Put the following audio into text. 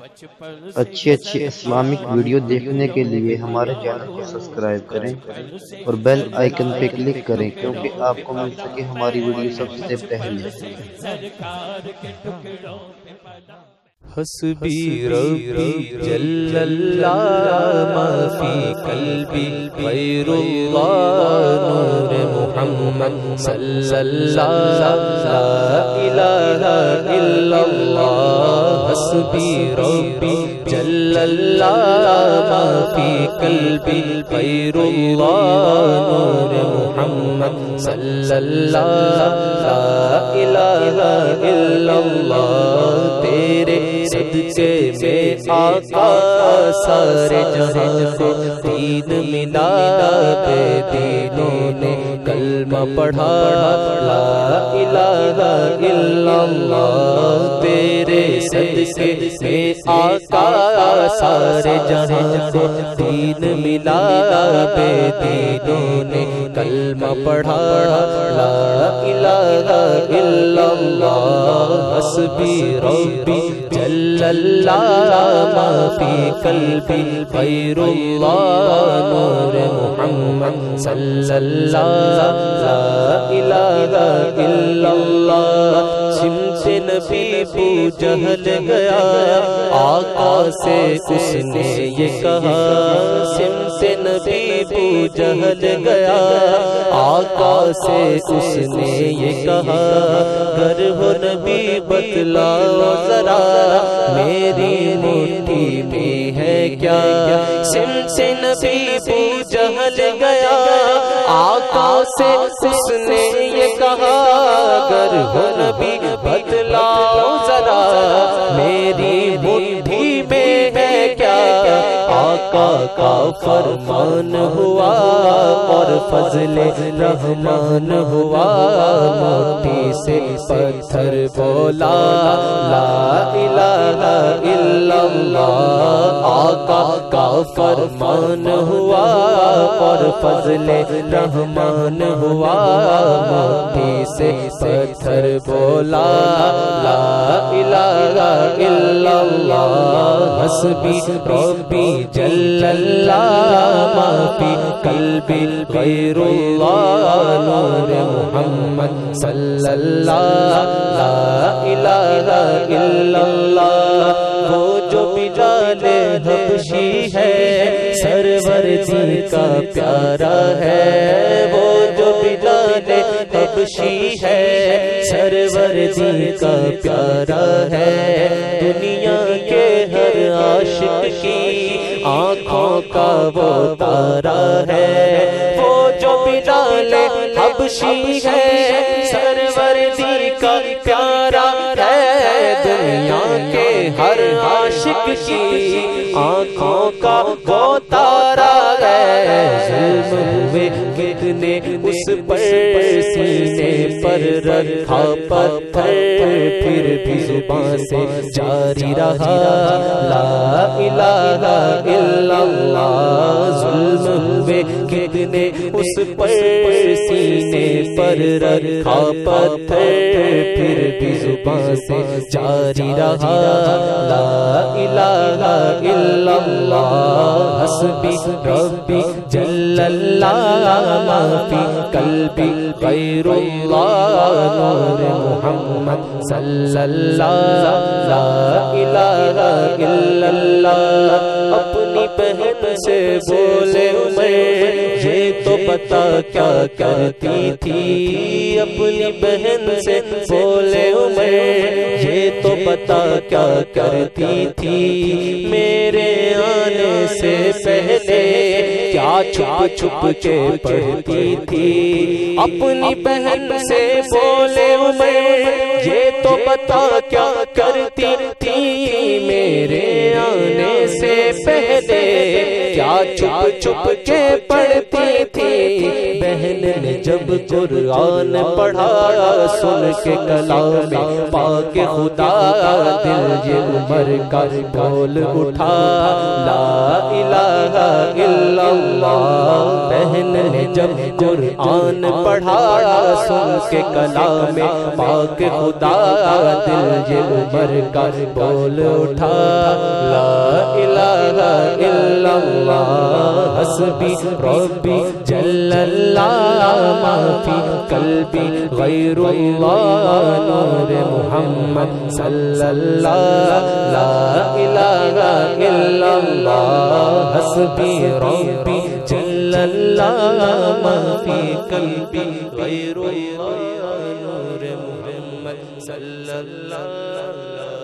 اچھی Islamic video دیکھنے کے لیے ہمارے چینل کو سبسکرائب کریں اور بیل آئیکن پہ کلک کریں کیونکہ آپ کو مل سکے ہماری ویڈیو سب سے پہلے۔ حسبی ربی جل اللہ ما فی قلبی غیر اللہ نور محمد صلی اللہ لا الہ الا اللہ۔ حسبی ربی جل اللہ ما فی قلبی غیر اللہ نور محمد صلی اللہ لا الہ الا اللہ۔ تیرے صدقے میں آقا سارے جہاں کو دین ملا، بے دینوں نے کلمہ پڑھا لا الہ الا اللہ۔ تیرے صدقے میں آقا سارے جہاں کو دین ملا، بے دینوں نے کلمہ پڑھا لا الہ الا اللہ۔ حسبی ربی جل اللہ ما فی قلبی غیر اللہ نور محمد صلی اللہ لا الہ الا اللہ۔ سمت نبی بو جہل گیا آقا سے اس نے یہ کہا، سمت نبی بو جہل گیا آقا سے اس نے یہ کہا، گر ہو نبی بتلاؤ ذرا میری مٹھی میں ہے کیا۔ سمت نبی بو جہل گیا آقا سے اس نے یہ کہا، گر ہو نبی بتلاؤ ذرا میری مٹھی میں ہے کیا۔ آقا کا فرمان ہوا اور فضل رحمان ہوا، مٹھی سے پتھر بولا لا الہ الا اللہ۔ آقا کا فرمان ہوا اور فضل رحمان ہوا، مٹھی سے پتھر بولا لا الہ الا اللہ۔ حسبی ربی جل اللہ ما فی قلبی غیر اللہ نور محمد صلی اللہ لا الہ الا اللہ۔ وہ جو بلال حبشی ہے سرور دی کا پیارا ہے، وہ جو بلال حبشی ہے سرور دی کا پیارا ہے، دنیا کے ہر عاشق کی آنکھوں کا وہ تارا ہے۔ وہ جو بلال حبشی ہے سرور دی کا پیارا ہے، دنیا کے ہر عاشق کی آنکھوں کا وہ تارا ہے۔ ظلم ہوئے کتنے اس پر سینے پر رکھا پتھر، پھر بھی زبان سے جاری رہا لا الہ الا اللہ۔ ظلم ہوئے کتنے اس پر سینے پر رکھا پتھر، پھر بھی زبان سے جاری رہا لا الہ الا اللہ۔ حسبی ربی جل اللہ ما فی قلبی غیر اللہ نور محمد صلی اللہ لا الہ الا اللہ۔ اپنی بہن سے بولے عمر یہ تو بتا کیا کرتی تھی، اپنی بہن سے بولے عمر یہ تو بتا کیا کرتی تھی، میرے آنے سے پہلے کیا چھپ چھپ کے پڑھتی تھی۔ اپنی بہن سے بولے عمر یہ تو بتا کیا کرتی تھی، میرے آنے سے پہلے کیا چھپ چھپ کے پڑھتی تھی۔ بہن نے جب قرآن پڑھا سن کے کلام پاک خدا، دل یہ عمر کا بول اٹھا لا الہ الا اللہ۔ بہن نے جب قرآن پڑھا سن کے کلام پاک خدا، دل یہ عمر کا بول اٹھا إلا الله حسبي ربي جل الله ما في قلبي غير الله نور محمد صلى الله لا إله إلا الله حسبي ربي جل الله ما في قلبي غير الله نور محمد صلى الله